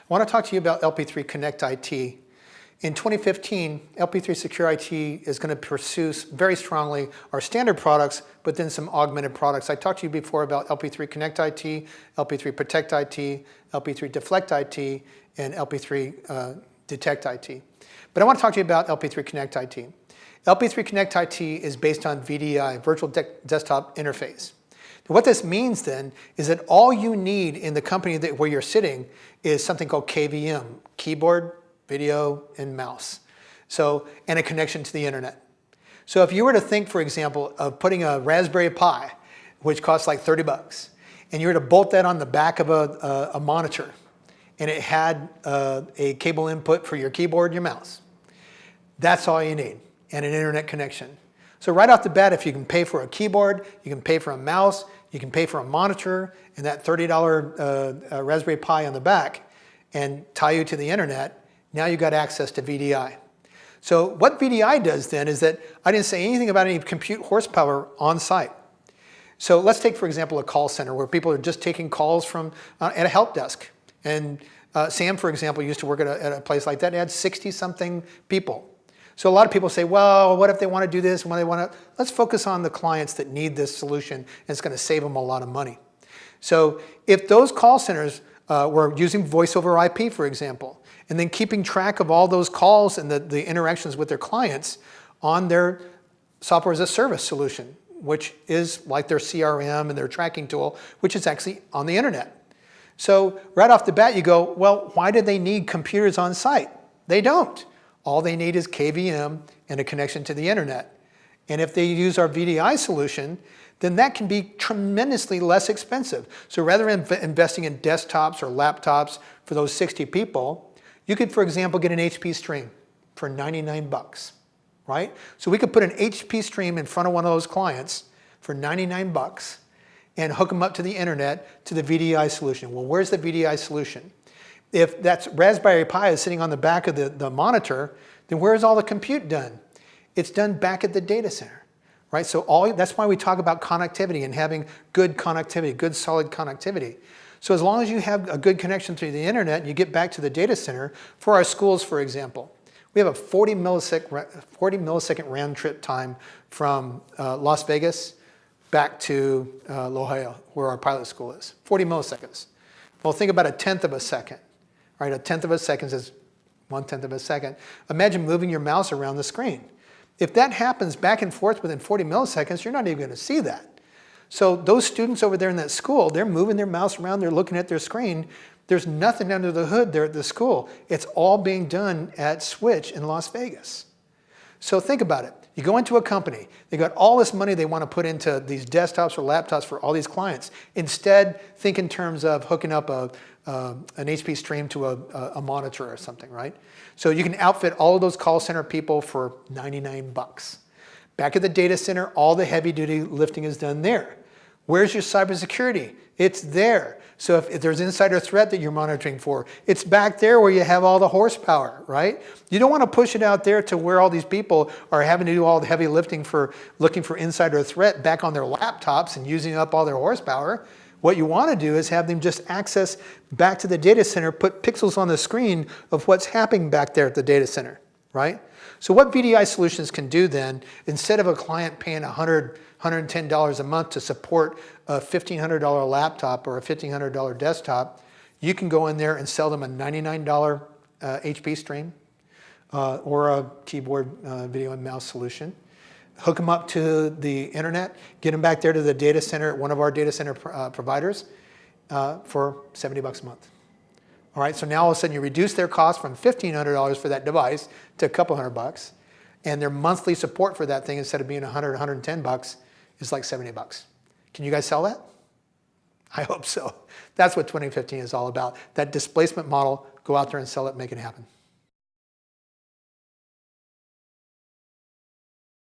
want to talk to you about LP3 ConnectIT. In 2015, LP3-SecurIT is going to pursue very strongly our standard products, but then some augmented products. I talked to you before about LP3 ConnectIT, LP3 ProtectIT, LP3 DeflectIT, and LP3 DetectIT. But I want to talk to you about LP3 ConnectIT. LP3 ConnectIT is based on VDI, Virtual Desktop Interface. What this means then is that all you need in the company where you're sitting is something called KVM, keyboard, video, and mouse. And a connection to the internet. So if you were to think, for example, of putting a Raspberry Pi, which costs like 30 bucks, and you were to bolt that on the back of a monitor, and it had a cable input for your keyboard and your mouse, that's all you need, and an internet connection. So right off the bat, if you can pay for a keyboard, you can pay for a mouse, you can pay for a monitor, and that $30 Raspberry Pi on the back, and tie you to the internet, now you've got access to VDI. So what VDI does then is that I didn't say anything about any compute horsepower on site. So let's take, for example, a call center where people are just taking calls from at a help desk. And Sam, for example, used to work at a place like that. It had 60-something people. So a lot of people say, well, what if they want to do this? Let's focus on the clients that need this solution, and it's going to save them a lot of money. So if those call centers were using voice over IP, for example, and then keeping track of all those calls and the interactions with their clients on their software as a service solution, which is like their CRM and their tracking tool, which is actually on the internet. So right off the bat, you go, well, why do they need computers on site? They don't. All they need is KVM and a connection to the internet. And if they use our VDI solution, then that can be tremendously less expensive. So rather than investing in desktops or laptops for those 60 people, you could, for example, get an HP stream for 99 bucks, right? So we could put an HP stream in front of one of those clients for 99 bucks and hook them up to the internet to the VDI solution. Well, where's the VDI solution? If that Raspberry Pi is sitting on the back of the monitor, then where's all the compute done? It's done back at the data center, right? So that's why we talk about connectivity and having good connectivity, good solid connectivity. So as long as you have a good connection to the internet and you get back to the data center, for our schools, for example, we have a 40 millisecond round trip time from Las Vegas back to La Jolla, where our pilot school is. 40 milliseconds. Well, think about a tenth of a second. Right, a tenth of a second is 1/10 of a second. Imagine moving your mouse around the screen. If that happens back and forth within 40 milliseconds, you're not even going to see that. So those students over there in that school, they're moving their mouse around, they're looking at their screen. There's nothing under the hood there at the school. It's all being done at Switch in Las Vegas. So think about it. You go into a company, they got all this money they want to put into these desktops or laptops for all these clients. Instead, think in terms of hooking up an HP stream to a monitor or something, right? So you can outfit all of those call center people for 99 bucks. Back at the data center, all the heavy duty lifting is done there. Where's your cybersecurity? It's there. So if there's insider threat that you're monitoring for, it's back there where you have all the horsepower, right? You don't want to push it out there to where all these people are having to do all the heavy lifting for looking for insider threat back on their laptops and using up all their horsepower. What you want to do is have them just access back to the data center, put pixels on the screen of what's happening back there at the data center, right? So what VDI solutions can do then, instead of a client paying $110 a month to support a $1,500 laptop or a $1,500 desktop, you can go in there and sell them a $99 HP stream or a keyboard, video, and mouse solution. Hook them up to the internet, get them back there to the data center at one of our data center providers for 70 bucks a month. All right, so now all of a sudden you reduce their cost from $1,500 for that device to a couple hundred bucks, and their monthly support for that thing, instead of being 100, 110 bucks, is like 70 bucks. Can you guys sell that? I hope so. That's what 2015 is all about. That displacement model, go out there and sell it, make it happen.